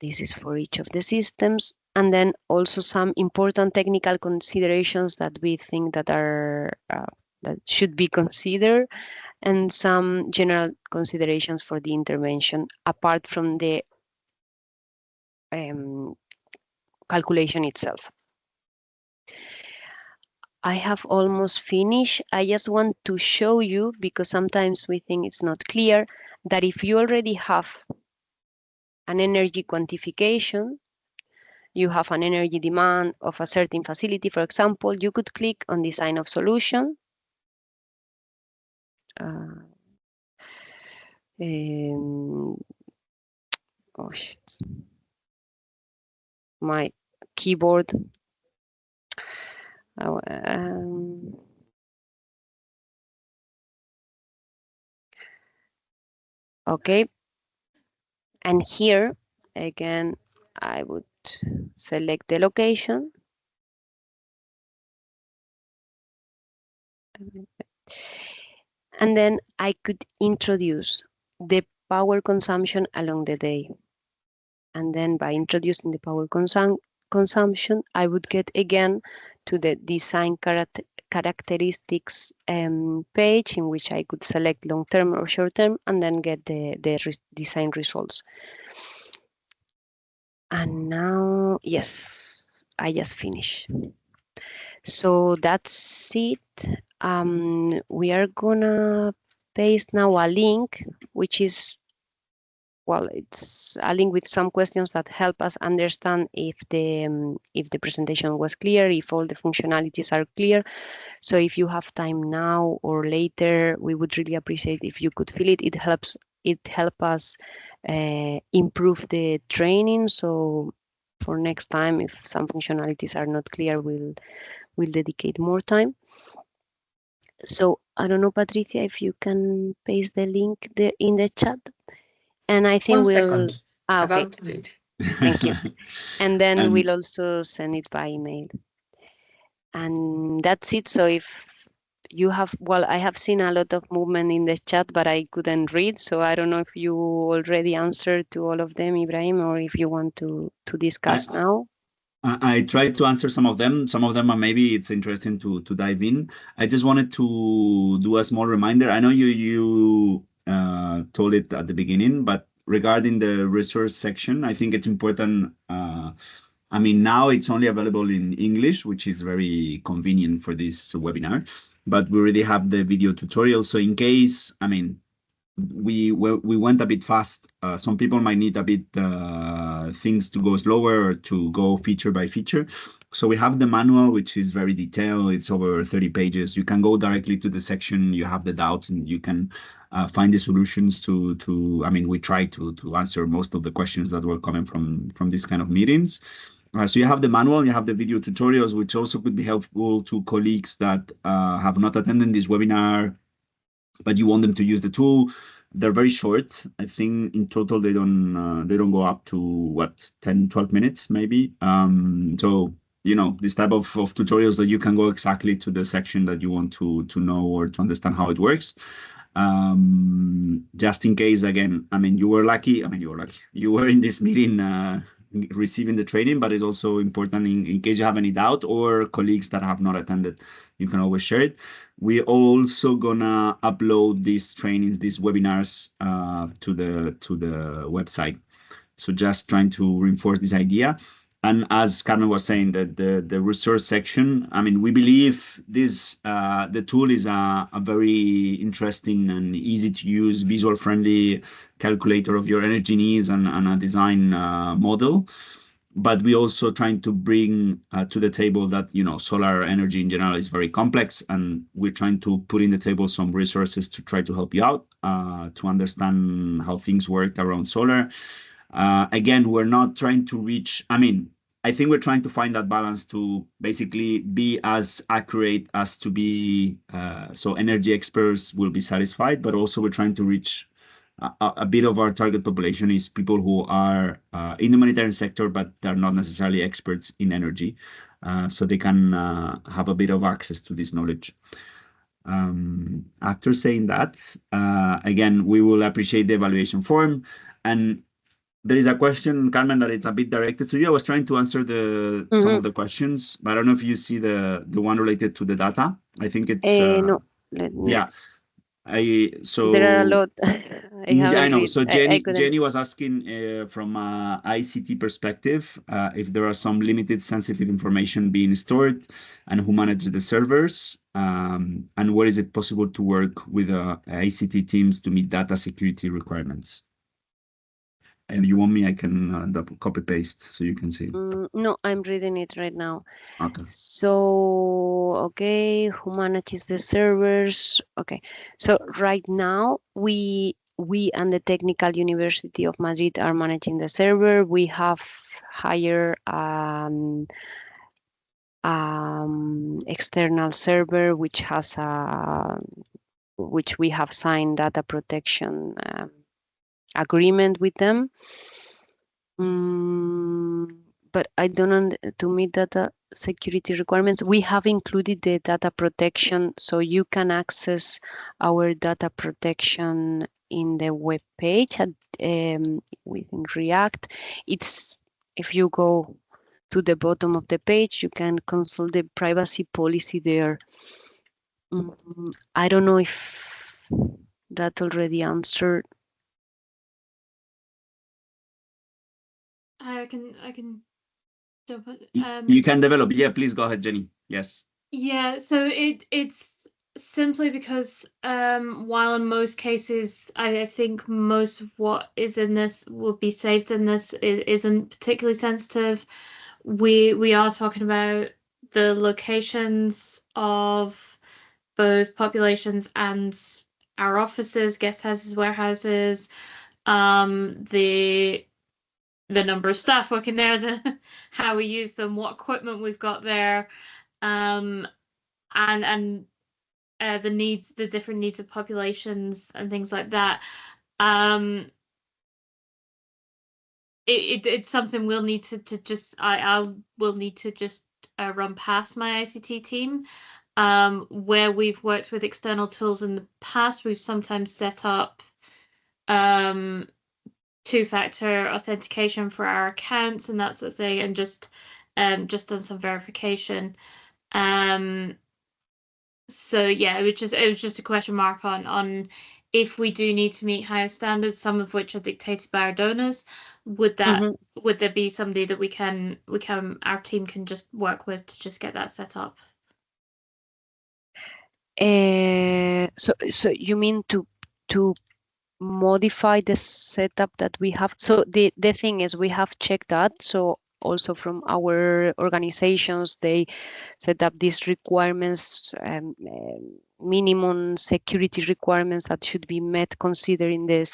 This is for each of the systems. And then also some important technical considerations that we think that are that should be considered, and some general considerations for the intervention apart from the calculation itself. I have almost finished. I just want to show you, because sometimes we think it's not clear, that if you already have an energy quantification, you have an energy demand of a certain facility, for example, you could click on design of solution. Oh shit. My keyboard. Okay. And here, again, I would select the location. And then I could introduce the power consumption along the day. And then by introducing the power consumption, I would get again to the design characteristics page, in which I could select long-term or short-term, and then get the design results. And now, yes, I just finished. So that's it. We are gonna paste now a link, which is, well, it's a link with some questions that help us understand if the presentation was clear, if all the functionalities are clear. So if you have time now or later, we would really appreciate if you could fill it. It helps us improve the training. So for next time, if some functionalities are not clear, we'll dedicate more time. So I don't know, Patricia, if you can paste the link there in the chat. And I think 1 we'll. second. Okay. About to do it. Thank you. And then we'll also send it by email. And that's it. So if you have, well, I have seen a lot of movement in the chat, but I couldn't read. So I don't know if you already answered to all of them, Ibrahim, or if you want to discuss now. I tried to answer some of them. Some of them are maybe it's interesting to dive in. I just wanted to do a small reminder. I know you told it at the beginning, but regarding the resource section, I think it's important. I mean, now it's only available in English, which is very convenient for this webinar, but we already have the video tutorial. So in case, I mean, we went a bit fast. Some people might need a bit things to go slower or to go feature by feature. So we have the manual, which is very detailed. It's over 30 pages. You can go directly to the section. You have the doubts, and you can find the solutions to. I mean, we try to answer most of the questions that were coming from this kind of meetings. So you have the manual, you have the video tutorials, which also could be helpful to colleagues that have not attended this webinar, but you want them to use the tool. They're very short. I think in total they don't go up to what, 10, 12 minutes maybe. So you know, this type of tutorials that you can go exactly to the section that you want to know or to understand how it works. Just in case, again, I mean, you were lucky. You were in this meeting receiving the training, but it's also important in case you have any doubt or colleagues that have not attended, you can always share it. We're also gonna upload these trainings, these webinars to the website. So just trying to reinforce this idea. And as Carmen was saying, that the resource section, I mean, we believe this the tool is a very interesting and easy to use, visual friendly calculator of your energy needs and a design model. But we also trying to bring to the table that, you know, solar energy in general is very complex, and we're trying to put in the table some resources to try to help you out to understand how things work around solar. Again, we're not trying to reach, I mean, I think we're trying to find that balance to basically be as accurate as to be, so energy experts will be satisfied, but also we're trying to reach a bit of our target population is people who are in the humanitarian sector, but they're not necessarily experts in energy. So they can have a bit of access to this knowledge. After saying that, again, we will appreciate the evaluation form. And there is a question, Carmen, that it's a bit directed to you. I was trying to answer some of the questions, but I don't know if you see the one related to the data. I think it's no. Let me... Yeah. So there are a lot. I know. So Jenny was asking from ICT perspective if there are some limited sensitive information being stored, and who manages the servers, and where is it possible to work with ICT teams to meet data security requirements. If you want me, I can copy paste so you can see. No, I'm reading it right now. Okay. So, okay, who manages the servers? Okay, so right now we and the Technical University of Madrid are managing the server. We have hired external server which has which we have signed data protection agreement with them. But I don't to meet data security requirements. We have included the data protection, so you can access our data protection in the web page at, within React. It's if you go to the bottom of the page, you can consult the privacy policy there. I don't know if that already answered. I can jump on. You can develop. Yeah, please go ahead, Jenny. Yes. Yeah, so it's simply because while in most cases I think most of what is in this will be saved in this isn't particularly sensitive, we are talking about the locations of both populations and our offices, guest houses, warehouses, the number of staff working there, the how we use them, what equipment we've got there, and the needs, the different needs of populations and things like that. It's something we'll need to just will need to just run past my ICT team. Where we've worked with external tools in the past, we've sometimes set up two-factor authentication for our accounts and that sort of thing, and just done some verification. So yeah, it was just a question mark on if we do need to meet higher standards, some of which are dictated by our donors. Would there be somebody that our team can just work with to just get that set up? So you mean to modify the setup that we have? So the thing is, we have checked that. So also from our organizations, they set up these requirements, minimum security requirements that should be met considering the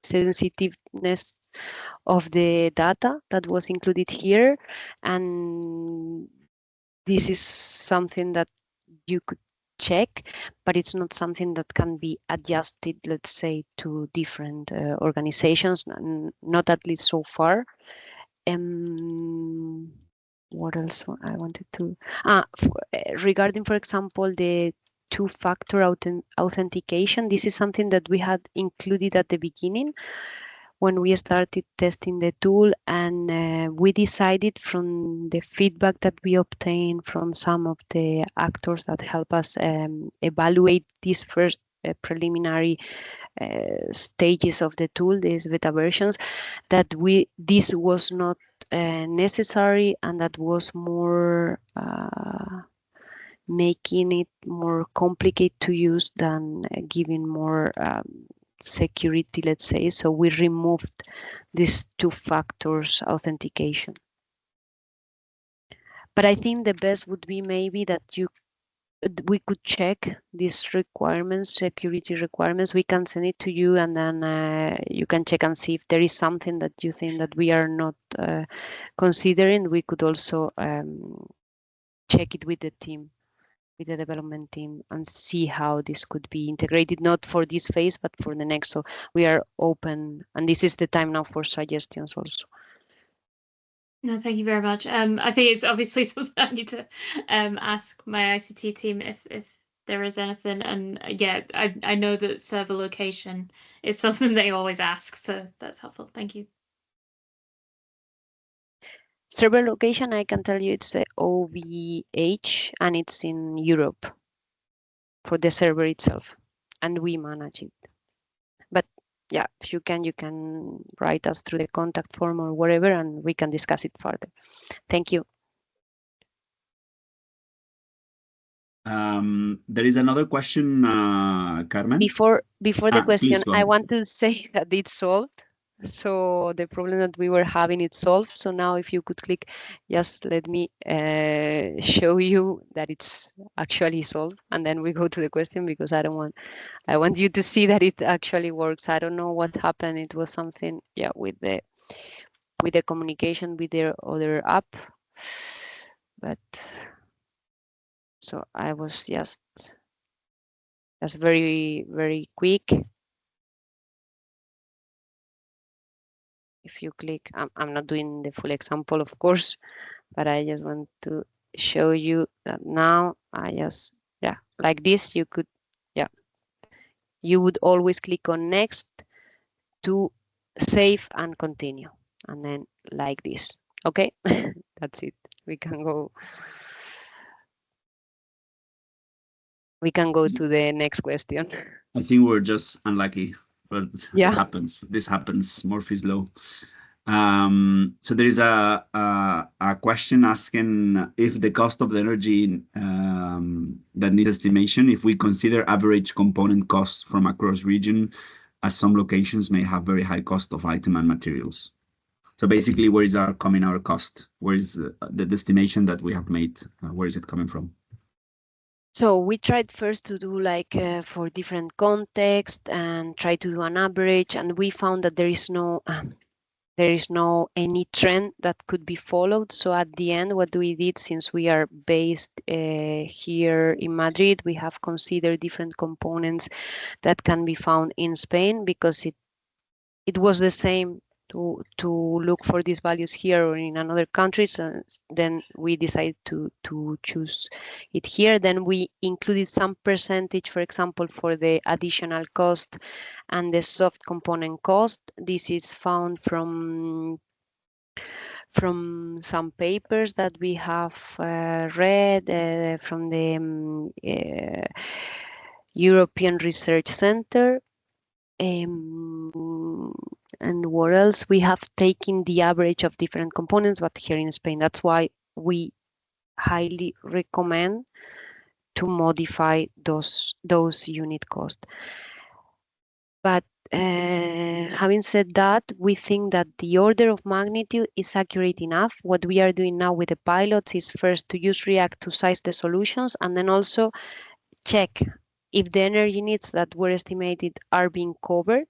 sensitiveness of the data that was included here. And this is something that you could check, but it's not something that can be adjusted, let's say, to different organizations, not at least so far. What else I wanted to regarding, for example, the two-factor authentication. This is something that we had included at the beginning when we started testing the tool, and we decided from the feedback that we obtained from some of the actors that help us evaluate these first preliminary stages of the tool, these beta versions, that this was not necessary, and that was more making it more complicated to use than giving more security, let's say. So we removed these two factors authentication. But I think the best would be maybe that we could check these requirements, security requirements. We can send it to you, and then you can check and see if there is something that you think that we are not considering. We could also check it with the team, with the development team, and see how this could be integrated, not for this phase, but for the next. So we are open, and this is the time now for suggestions also. No, thank you very much. I think it's obviously something I need to ask my ICT team if there is anything. And yeah, I know that server location is something they always ask, so that's helpful. Thank you. Server location, I can tell you it's OVH, and it's in Europe for the server itself, and we manage it. But yeah, if you can write us through the contact form or whatever, and we can discuss it further. Thank you. There is another question, Carmen. Before the question, please, I want to say that it's solved. So the problem that we were having, it's solved. So now if you could click, just let me show you that it's actually solved, and then we go to the question, because I want you to see that it actually works. I don't know what happened. It was something, yeah, with the communication with their other app, but so I was just very, very quick. if you click, I'm not doing the full example, of course, but I just want to show you that now I just, yeah, like this, you could, yeah, you would always click on next to save and continue, and then like this. Okay, that's it. We can go to the next question. I think we're just unlucky, but Yeah. it happens. This happens. Murphy's law. So there is a question asking if the cost of the energy that needs estimation, if we consider average component costs from across region, as some locations may have very high cost of item and materials. So basically, where is our cost? Where is the estimation that we have made? Where is it coming from? So we tried first to do like for different context and try to do an average, and we found that there is no any trend that could be followed. So at the end, what we did, since we are based here in Madrid, we have considered different components that can be found in Spain, because it was the same to look for these values here or in another countries. Then we decided to choose it here. Then we included some percentage, for example, for the additional cost and the soft component cost. This is found from some papers that we have read from the European Research Center. And what else? We have taken the average of different components, but here in Spain, that's why we highly recommend to modify those unit costs. But having said that, we think that the order of magnitude is accurate enough. What we are doing now with the pilots is first to use React to size the solutions, and then also check if the energy needs that were estimated are being covered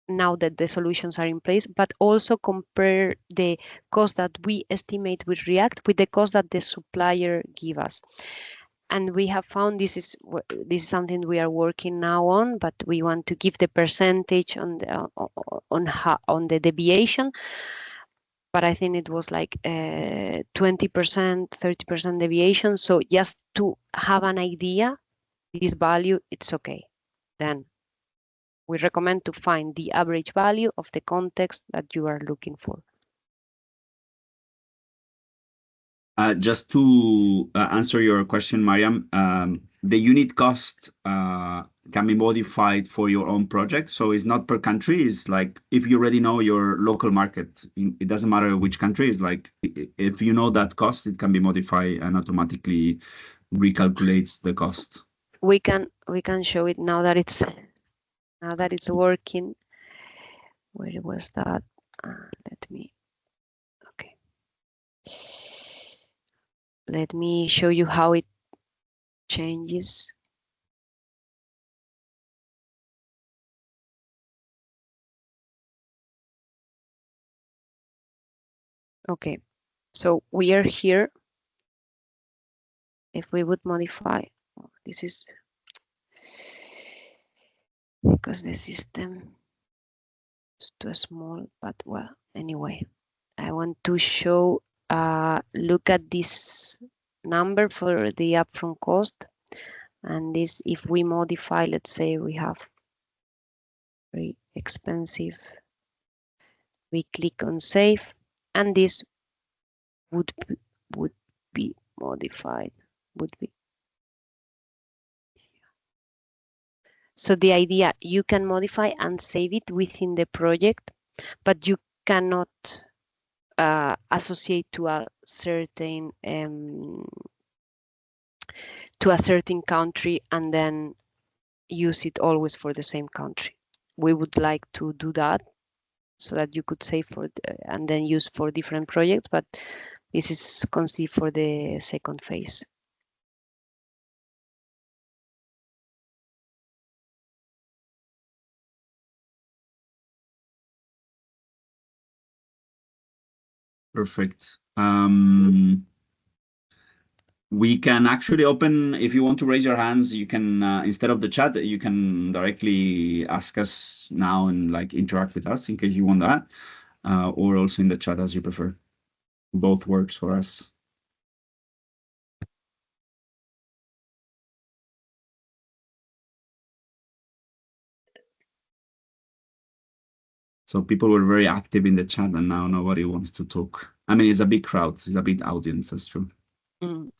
now that the solutions are in place, but also compare the cost that we estimate with React with the cost that the supplier give us. And we have found this is something we are working now on, but we want to give the percentage on the deviation. But I think it was like 20%, 30% deviation. So just to have an idea, this value, it's okay. Then we recommend to find the average value of the context that you are looking for. Just to answer your question, Mariam, the unit cost can be modified for your own project. So it's not per country. It's like if you already know your local market, it doesn't matter which country. It's like if you know that cost, it can be modified and automatically recalculates the cost. We can show it now that it's working. Where was that? Let me show you how it changes. Okay, so we are here. If we would modify, this is because the system is too small, but well, anyway, I want to show, look at this number for the upfront cost. And this, if we modify, let's say we have very expensive, we click on save, and this would be modified, So the idea, you can modify and save it within the project, but you cannot associate to a certain country and then use it always for the same country. We would like to do that so that you could save for and then use for different projects, but this is conceived for the second phase. Perfect. We can actually open, if you want to raise your hands, you can, instead of the chat, you can directly ask us now and like interact with us in case you want that. or also in the chat as you prefer. Both works for us. So people were very active in the chat, and now nobody wants to talk. I mean, it's a big crowd, it's a big audience, that's true. Mm.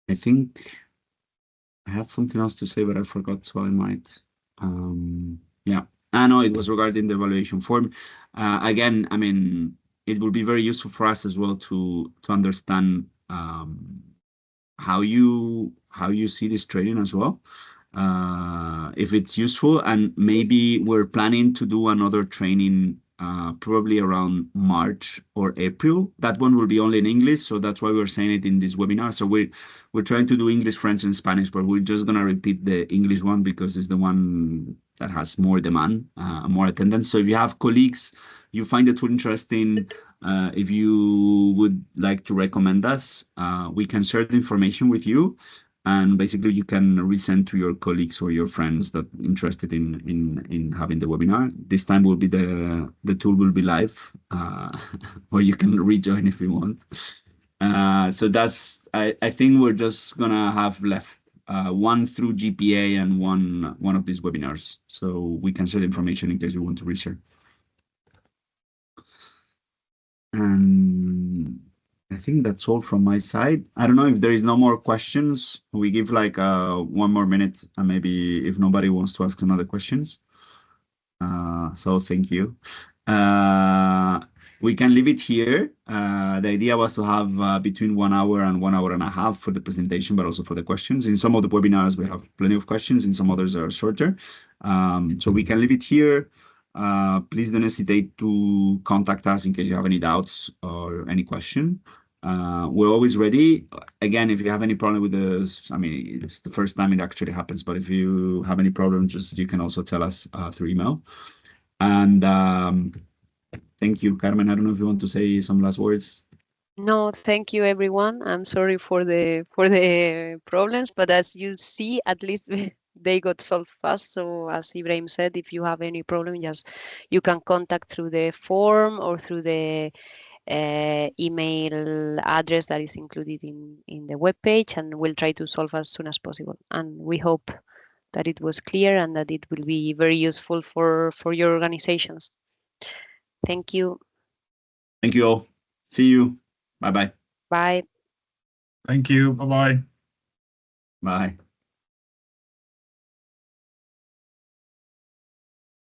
I think I had something else to say, but I forgot, so I might. Yeah. I know it was regarding the evaluation form. Again, I mean, it will be very useful for us as well to understand how you see this training as well. If it's useful, and maybe we're planning to do another training probably around March or April. That one will be only in English, so that's why we're saying it in this webinar. So we're trying to do English, French, and Spanish, but we're just gonna repeat the English one because it's the one that has more demand, more attendance. So if you have colleagues, you find the tool interesting, if you would like to recommend us, we can share the information with you. And basically, you can resend to your colleagues or your friends that interested in having the webinar. This time will be the tool will be live, or you can rejoin if you want. So that's I think we're just gonna have left one through GPA and one of these webinars, so we can share the information in case you want to reshare. And I think that's all from my side. I don't know if there is no more questions. We give like 1 more minute, and maybe if nobody wants to ask another questions. So thank you. We can leave it here. The idea was to have between 1 hour and 1 hour and a half for the presentation, but also for the questions. In some of the webinars, we have plenty of questions. In some others are shorter. So we can leave it here. Please don't hesitate to contact us in case you have any doubts or any question. We're always ready. Again, if you have any problem with this, I mean, it's the first time it actually happens, but if you have any problems, just you can also tell us through email. And thank you, Carmen. I don't know if you want to say some last words. No, thank you, everyone. I'm sorry for the problems, but as you see, at least they got solved fast. So as Ibrahim said, if you have any problem, just you can contact through the form or through the email address that is included in the webpage, and we'll try to solve as soon as possible. And we hope that it was clear and that it will be very useful for your organizations. Thank you. Thank you all. See you. Bye-bye. Bye. Thank you. Bye-bye. Bye.